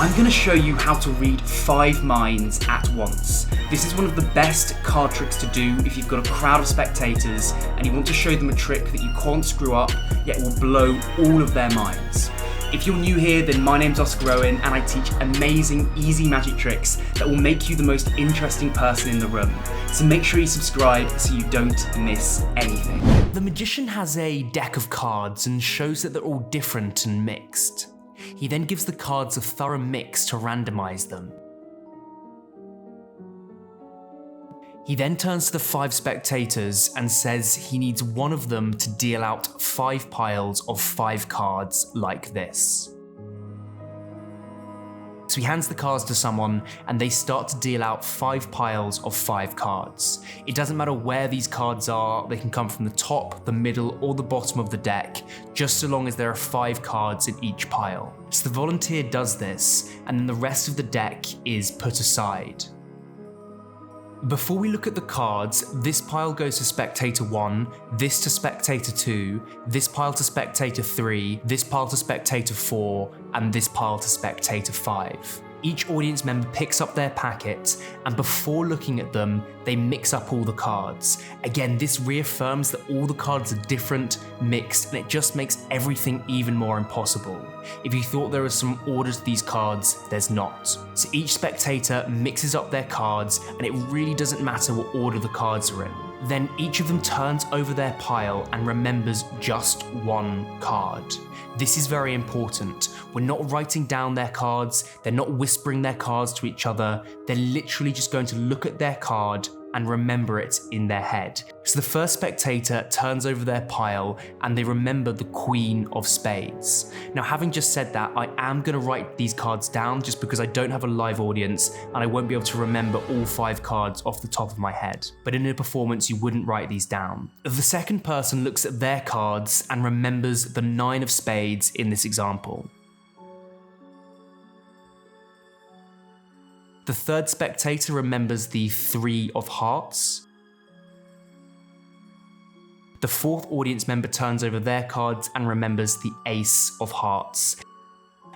I'm going to show you how to read 5 minds at once. This is one of the best card tricks to do if you've got a crowd of spectators and you want to show them a trick that you can't screw up, yet will blow all of their minds. If you're new here, then my name's Owen and I teach amazing, easy magic tricks that will make you the most interesting person in the room. So make sure you subscribe so you don't miss anything. The magician has a deck of cards and shows that they're all different and mixed. He then gives the cards a thorough mix to randomize them. He then turns to the 5 spectators and says he needs one of them to deal out 5 piles of 5 cards like this. So he hands the cards to someone and they start to deal out 5 piles of 5 cards. It doesn't matter where these cards are, they can come from the top, the middle, or the bottom of the deck, just so long as there are 5 cards in each pile. So the volunteer does this, and then the rest of the deck is put aside. Before we look at the cards, this pile goes to spectator 1, this to spectator 2, this pile to spectator 3, this pile to spectator 4, and this pile to spectator 5. Each audience member picks up their packet, and before looking at them, they mix up all the cards. Again, this reaffirms that all the cards are different, mixed, and it just makes everything even more impossible. If you thought there was some order to these cards, there's not. So each spectator mixes up their cards, and it really doesn't matter what order the cards are in. Then each of them turns over their pile and remembers just one card. This is very important. We're not writing down their cards, they're not whispering their cards to each other, they're literally just going to look at their card and remember it in their head. So the first spectator turns over their pile and they remember the Queen of Spades. Now, having just said that, I am going to write these cards down just because I don't have a live audience and I won't be able to remember all 5 cards off the top of my head. But in a performance, you wouldn't write these down. The second person looks at their cards and remembers the 9 of Spades in this example. The third spectator remembers the 3 of Hearts. The fourth audience member turns over their cards and remembers the Ace of Hearts.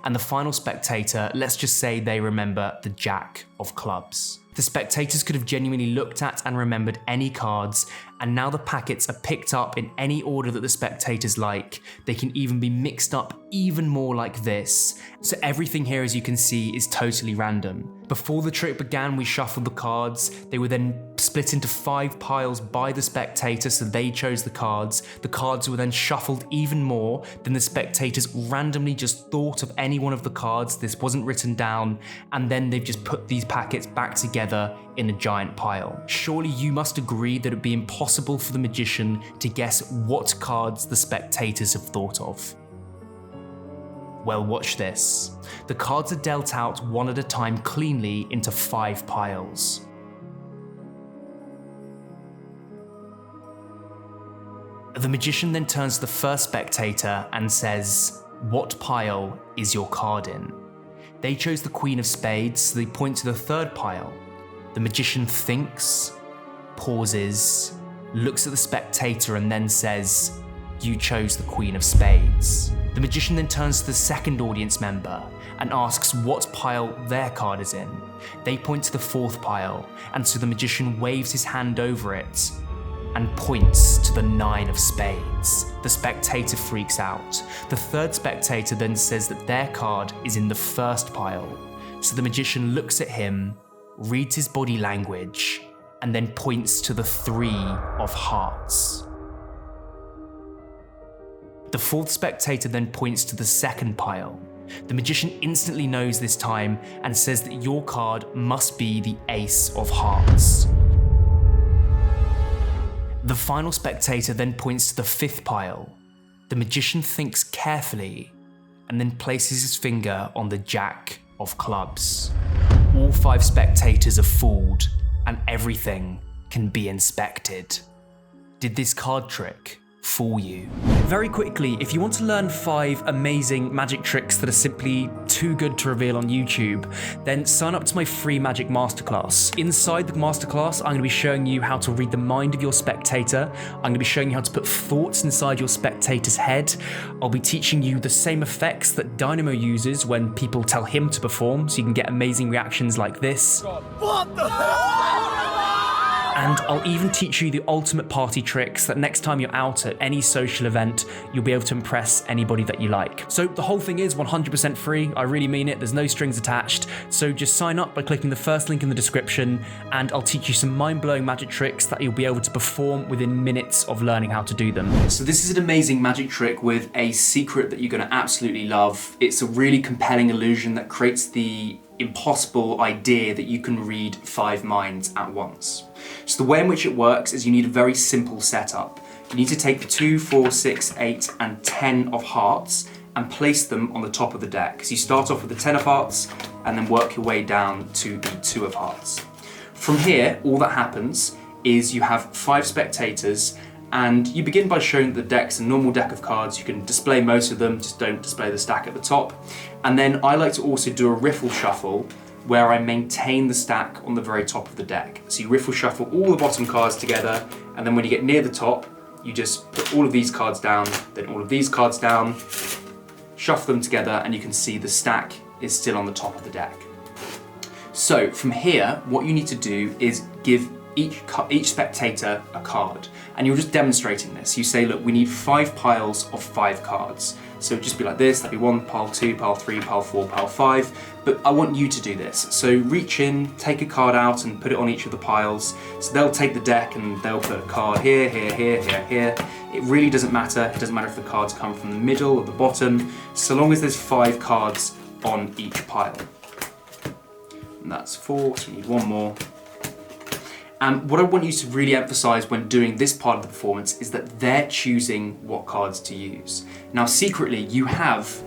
And the final spectator, let's just say they remember the Jack of Clubs. The spectators could have genuinely looked at and remembered any cards, and now the packets are picked up in any order that the spectators like. They can even be mixed up even more like this. So everything here, as you can see, is totally random. Before the trick began, we shuffled the cards. They were then split into 5 piles by the spectator, so they chose the cards. The cards were then shuffled even more. Then the spectators randomly just thought of any one of the cards. This wasn't written down, and then they've just put these packets back together in a giant pile. Surely you must agree that it'd be impossible for the magician to guess what cards the spectators have thought of. Well, watch this. The cards are dealt out one at a time cleanly into 5 piles. The magician then turns to the first spectator and says, "What pile is your card in?" They chose the Queen of Spades, so they point to the third pile. The magician thinks, pauses, looks at the spectator and then says, "You chose the Queen of Spades." The magician then turns to the second audience member and asks what pile their card is in. They point to the 4th pile, and so the magician waves his hand over it and points to the 9 of Spades. The spectator freaks out. The third spectator then says that their card is in the 1st pile. So the magician looks at him, reads his body language, and then points to the 3 of Hearts. The 4th spectator then points to the 2nd pile. The magician instantly knows this time and says that your card must be the Ace of Hearts. The final spectator then points to the 5th pile. The magician thinks carefully and then places his finger on the Jack of Clubs. All 5 spectators are fooled and everything can be inspected. Did this card trick for you. Very quickly, if you want to learn 5 amazing magic tricks that are simply too good to reveal on YouTube, then sign up to my free magic masterclass. Inside the masterclass, I'm going to be showing you how to read the mind of your spectator. I'm going to be showing you how to put thoughts inside your spectator's head. I'll be teaching you the same effects that DYNAMO uses when people tell him to perform, so you can get amazing reactions like this. What the hell? And I'll even teach you the ultimate party tricks that next time you're out at any social event, you'll be able to impress anybody that you like. So the whole thing is 100% free. I really mean it. There's no strings attached. So just sign up by clicking the first link in the description, and I'll teach you some mind-blowing magic tricks that you'll be able to perform within minutes of learning how to do them. So this is an amazing magic trick with a secret that you're going to absolutely love. It's a really compelling illusion that creates the impossible idea that you can read 5 minds at once. So the way in which it works is you need a very simple setup. You need to take the 2, 4, 6, 8 and 10 of hearts and place them on the top of the deck. So you start off with the 10 of hearts and then work your way down to the 2 of hearts. From here, all that happens is you have 5 spectators, and you begin by showing the deck's a normal deck of cards. You can display most of them, just don't display the stack at the top. And then I like to also do a riffle shuffle where I maintain the stack on the very top of the deck. So you riffle shuffle all the bottom cards together, and then when you get near the top, you just put all of these cards down, then all of these cards down, shuffle them together, and you can see the stack is still on the top of the deck. So from here, what you need to do is give each spectator a card, and you're just demonstrating this. You say, look, we need 5 piles of 5 cards. So it'd just be like this, that'd be 1, pile 2, pile 3, pile 4, pile 5, but I want you to do this. So reach in, take a card out and put it on each of the piles. So they'll take the deck and they'll put a card here, here, here, here, here. It really doesn't matter. It doesn't matter if the cards come from the middle or the bottom, so long as there's 5 cards on each pile. And that's 4, so we need 1 more. And what I want you to really emphasize when doing this part of the performance is that they're choosing what cards to use. Now, secretly, you have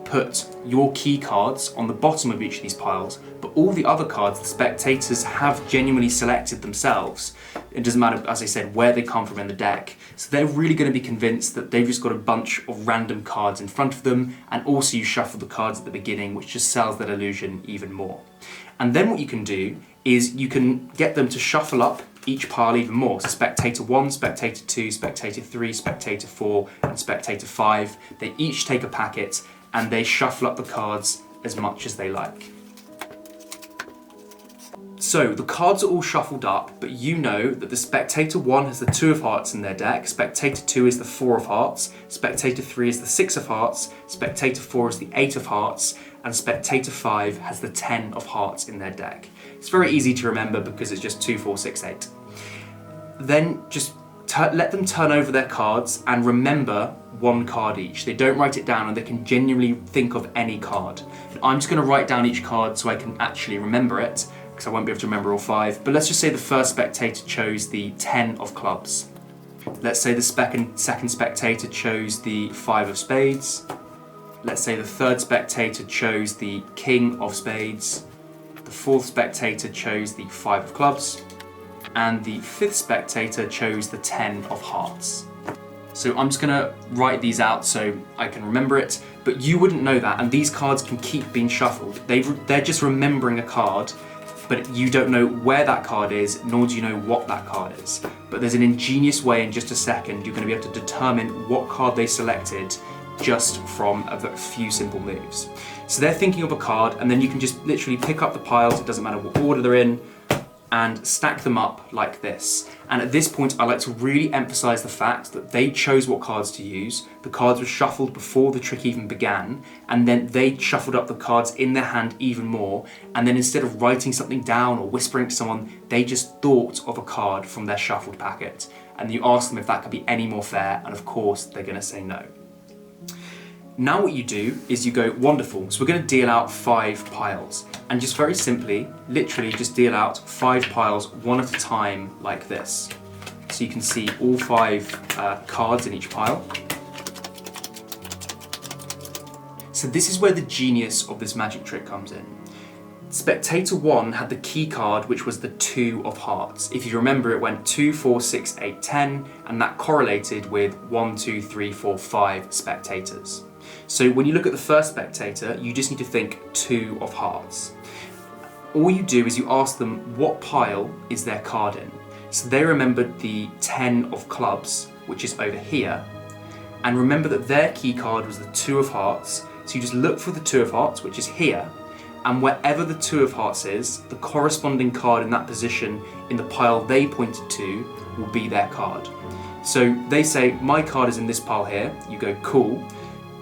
put your key cards on the bottom of each of these piles, but all the other cards the spectators have genuinely selected themselves. It doesn't matter, as I said, where they come from in the deck. So they're really going to be convinced that they've just got a bunch of random cards in front of them, and also you shuffle the cards at the beginning, which just sells that illusion even more. And then what you can do is you can get them to shuffle up each pile even more. So spectator 1, spectator 2, spectator 3, spectator 4, and spectator 5. They each take a packet and they shuffle up the cards as much as they like. So the cards are all shuffled up, but you know that the spectator 1 has the 2 of hearts in their deck, spectator 2 is the 4 of hearts, spectator 3 is the 6 of hearts, spectator 4 is the 8 of hearts, and spectator 5 has the 10 of hearts in their deck. It's very easy to remember because it's just 2, 4, 6, 8. Then just let them turn over their cards and remember 1 card each. They don't write it down and they can genuinely think of any card. I'm just going to write down each card so I can actually remember it, because I won't be able to remember all 5. But let's just say the first spectator chose the 10 of clubs. Let's say the second spectator chose the 5 of spades. Let's say the third spectator chose the king of spades. The fourth spectator chose the 5 of clubs. And the fifth spectator chose the 10 of hearts. So I'm just gonna write these out so I can remember it, but you wouldn't know that, and these cards can keep being shuffled. They're just remembering a card, but you don't know where that card is, nor do you know what that card is. But there's an ingenious way in just a second you're gonna be able to determine what card they selected just from a few simple moves. So they're thinking of a card, and then you can just literally pick up the piles, it doesn't matter what order they're in, and stack them up like this. And at this point, I like to really emphasize the fact that they chose what cards to use. The cards were shuffled before the trick even began, and then they shuffled up the cards in their hand even more. And then instead of writing something down or whispering to someone, they just thought of a card from their shuffled packet. And you ask them if that could be any more fair, and of course, they're gonna say no. Now what you do is you go, wonderful, so we're gonna deal out 5 piles. And just very simply, literally just deal out 5 piles one at a time like this. So you can see all 5 cards in each pile. So this is where the genius of this magic trick comes in. Spectator 1 had the key card, which was the 2 of hearts. If you remember, it went 2, 4, 6, 8, 10, and that correlated with 1, 2, 3, 4, 5 spectators. So when you look at the first spectator, you just need to think 2 of hearts. All you do is you ask them what pile is their card in. So they remembered the 10 of clubs, which is over here, and remember that their key card was the 2 of hearts. So you just look for the 2 of hearts, which is here, and wherever the 2 of hearts is, the corresponding card in that position in the pile they pointed to will be their card. So they say, my card is in this pile here. You go, cool.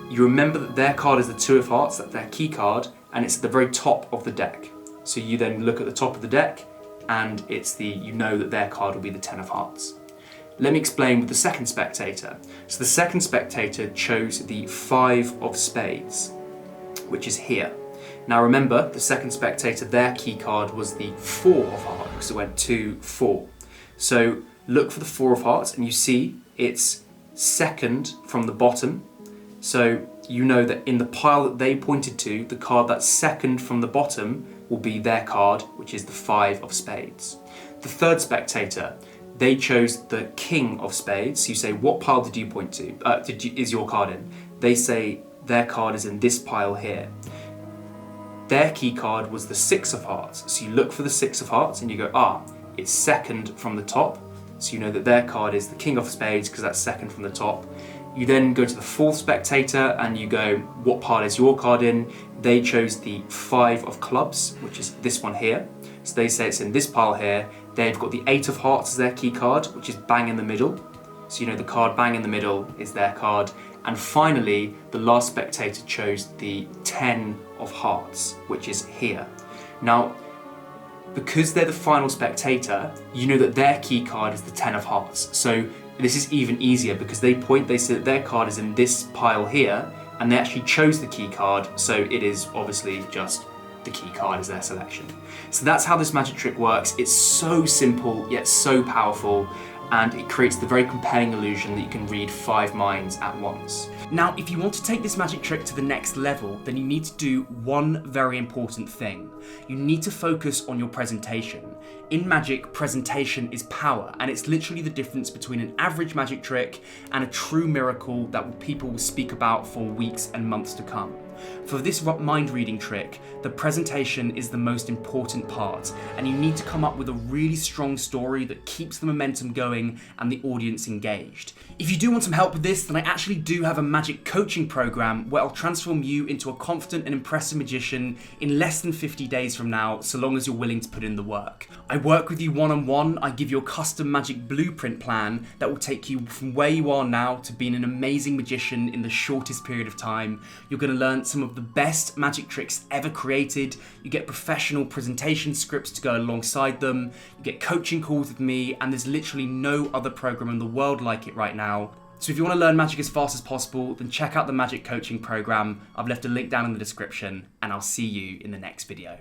You remember that their card is the 2 of hearts, that's their key card, and it's at the very top of the deck. So you then look at the top of the deck, and you know that their card will be the 10 of hearts. Let me explain with the second spectator. So the second spectator chose the 5 of spades, which is here. Now remember, the second spectator, their key card was the 4 of hearts, because it went 2, 4. So look for the 4 of hearts, and you see it's second from the bottom. So you know that in the pile that they pointed to, the card that's second from the bottom will be their card, which is the 5 of spades. The third spectator, they chose the king of spades. So you say, what pile did you point to? Is your card in? They say their card is in this pile here. Their key card was the 6 of hearts. So you look for the 6 of hearts and you go, it's second from the top. So you know that their card is the king of spades because that's second from the top. You then go to the fourth spectator and you go, what pile is your card in? They chose the 5 of clubs, which is this one here. So they say it's in this pile here. They've got the 8 of hearts as their key card, which is bang in the middle. So you know the card bang in the middle is their card. And finally, the last spectator chose the 10 of hearts, which is here. Now, because they're the final spectator, you know that their key card is the 10 of hearts. So this is even easier because they say that their card is in this pile here, and they actually chose the key card, so it is obviously just the key card as their selection. So that's how this magic trick works. It's so simple, yet so powerful, and it creates the very compelling illusion that you can read 5 minds at once. Now, if you want to take this magic trick to the next level, then you need to do one very important thing. You need to focus on your presentation. In magic, presentation is power, and it's literally the difference between an average magic trick and a true miracle that people will speak about for weeks and months to come. For this mind reading trick, the presentation is the most important part, and you need to come up with a really strong story that keeps the momentum going and the audience engaged. If you do want some help with this, then I actually do have a magic coaching program where I'll transform you into a confident and impressive magician in less than 50 days from now, so long as you're willing to put in the work. I work with you one-on-one. I give you a custom magic blueprint plan that will take you from where you are now to being an amazing magician in the shortest period of time. You're going to learn some of the best magic tricks ever created. You get professional presentation scripts to go alongside them. You get coaching calls with me, and there's literally no other program in the world like it right now. So if you want to learn magic as fast as possible, then check out the magic coaching program. I've left a link down in the description, and I'll see you in the next video.